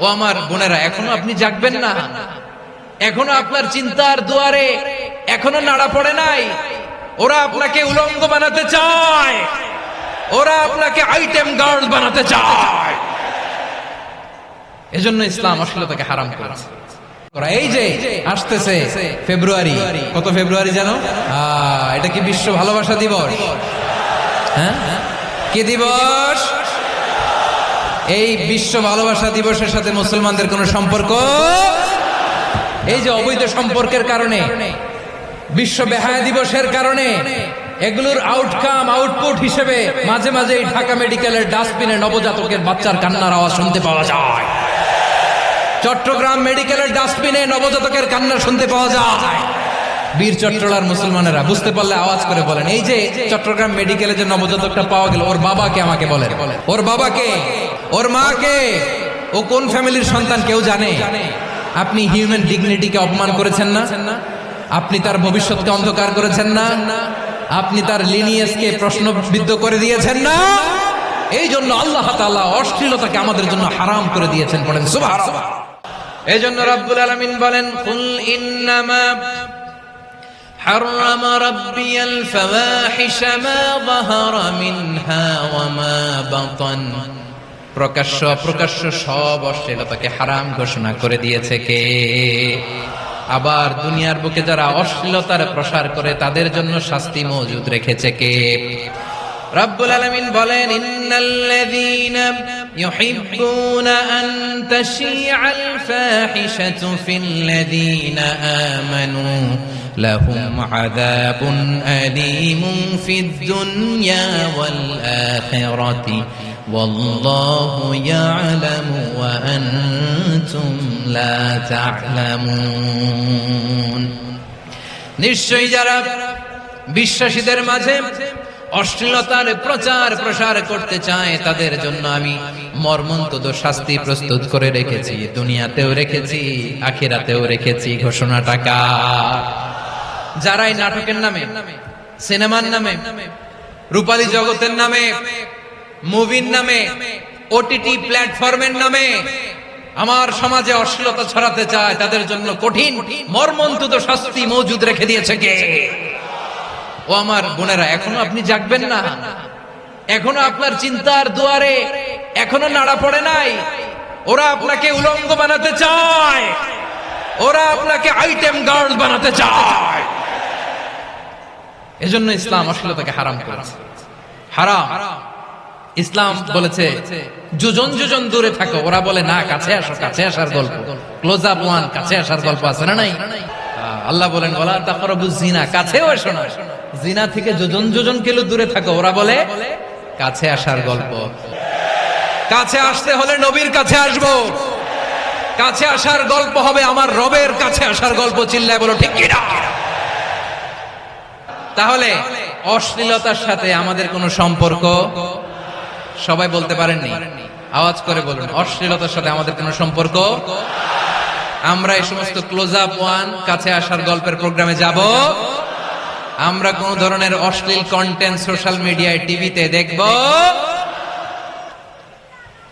ও আমার বোনেরা, এখনো আপনি জাগবেন না? এখনো আপনার চিন্তার দুয়ারে এখনো নাড়া পড়ে নাই? ওরা আপনাকে উলঙ্গ বানাতে চায়, ওরা আপনাকে আইটেম গার্ল বানাতে চায়। এজন্য ইসলাম অশ্লীলতাকে হারাম করেছে। এই যে আসতেছে ফেব্রুয়ারি, কত ফেব্রুয়ারি জানো? এটা কি বিশ্ব ভালোবাসা দিবস? হ্যাঁ, কি দিবস? এই বিশ্ব ভালোবাসা দিবসের সাথে মুসলমানদের কোন সম্পর্ক? এই যে অবৈধ সম্পর্কের কারণে, বিশ্ব বেহায়া দিবসের কারণে, এগুলোর আউটপুট হিসেবে মাঝে মাঝে এই ঢাকা মেডিকেলের ডাস্টবিনে নবজাতকের বাচ্চার কান্নার আওয়াজ শুনতে পাওয়া যায়। চট্টগ্রাম মেডিকেলের ডাস্টবিনে নবজাতকের কান্না শুনতে পাওয়া যায়। বীর চট্টলার মুসলমানেরা বুঝতে পারলে আওয়াজ করে বলেন, এই যে চট্টগ্রাম মেডিকেলে যে নবজাতকটা পাওয়া গেল, ওর বাবাকে আমাকে বলেন। ওর বাবাকে, ওর মাকে, ও কোন ফ্যামিলির সন্তান কেউ জানে? আপনি হিউম্যান ডিগনিটিকে অপমান করেছেন না? আপনি তার ভবিষ্যৎকে অন্ধকার করেছেন না? আপনি তার লিনিয়েজকে প্রশ্নবিদ্ধ করে দিয়েছেন না? এই জন্য আল্লাহ তাআলা অশ্লীলতাকে আমাদের জন্য হারাম করে দিয়েছেন। পড়েন সুবহানাল্লাহ। এই জন্য রব্বুল আলামিন বলেন, কুল ইন্নামা حرم ربي الفواحش ما ظهر منها وما بطن। প্রকাশ্য অপ্রকাশ্য সব অশ্লীলতাকে হারাম ঘোষণা করে দিয়েছে কে? আবার দুনিয়ার বুকে যারা অশ্লীলতার প্রসার করে তাদের জন্য শাস্তি মজুদ রেখেছে কে? রব্বুল আলামিন বলেন, ইন্নাল্লাযীনা ইউহিব্বুনা আন তাশিআল ফাহিশাতু ফিল্লাযীনা আমানু লাহুম আযাবুন আলীমুন ফিদ দুনিয়া ওয়াল আখিরাতি ওয়াল্লাহু ইয়ালামু ওয়া আনতুম লা তা'লামুন। নিশ্চয়ই যারা বিশ্বাসীদের মাঝে অশ্লীলতার প্রচার প্রসার করতে চায় তাদের জন্য আমি মর্মন্তুদ শাস্তি প্রস্তুত করে রেখেছি। দুনিয়াতেও রেখেছি, আখিরাতেও রেখেছি। ঘোষণাটা কার? যারাই নাটকের নামে, সিনেমার নামে, রূপালী জগতের নামে, মুভির নামে, ওটিটি প্ল্যাটফর্মের নামে আমার সমাজে অশ্লীলতা ছড়াতে চায় তাদের জন্য কঠিন মর্মন্তুদ শাস্তি মজুদ রেখে দিয়েছে কে? ও আমার বোনেরা, এখনো আপনি জাগবেন না? এখনো আপনার চিন্তার দুয়ারে এখনো নাড়া পড়ে নাই? ওরা আপনাকে উলঙ্গ বানাতে চায়, ওরা আপনাকে আইটেম গার্ল বানাতে চায়। এজন্য ইসলাম অশ্লীলতাকে হারাম করেছে। হারাম। ইসলাম বলেছে যোজন যোজন দূরে থাকো। ওরা বলে না, কাছে আসো, কাছে আসার গল্প, ক্লোজ আপ ওয়ান, কাছে আসার গল্প আছে না? নাই। আল্লাহ বলেন, ওয়ালা তাকরাবুজ জিনা, কাছেও এসো না। জিনা থেকে যোজন যোজন কিলো দূরে থাকো। ওরা বলে কাছে আসার গল্প। কাছে আসতে হলে নবীর কাছে আসবো। কাছে আসার গল্প হবে আমার রবের কাছে আসার গল্প। চিল্লায় বলো ঠিক কি না? তাহলে অশ্লীলতার সাথে আমাদের কোনো সম্পর্ক? সবাই বলতে পারেননি, আওয়াজ করে বলুন, অশ্লীলতার সাথে আমাদের কোনো সম্পর্ক? আমরা এই সমস্ত ক্লোজ আপ ওয়ান, কাছে আসার গল্পের প্রোগ্রামে যাব? আমরা কোন ধরনের অশ্লীল কন্টেন্ট সোশ্যাল মিডিয়ায়, টিভিতে দেখব?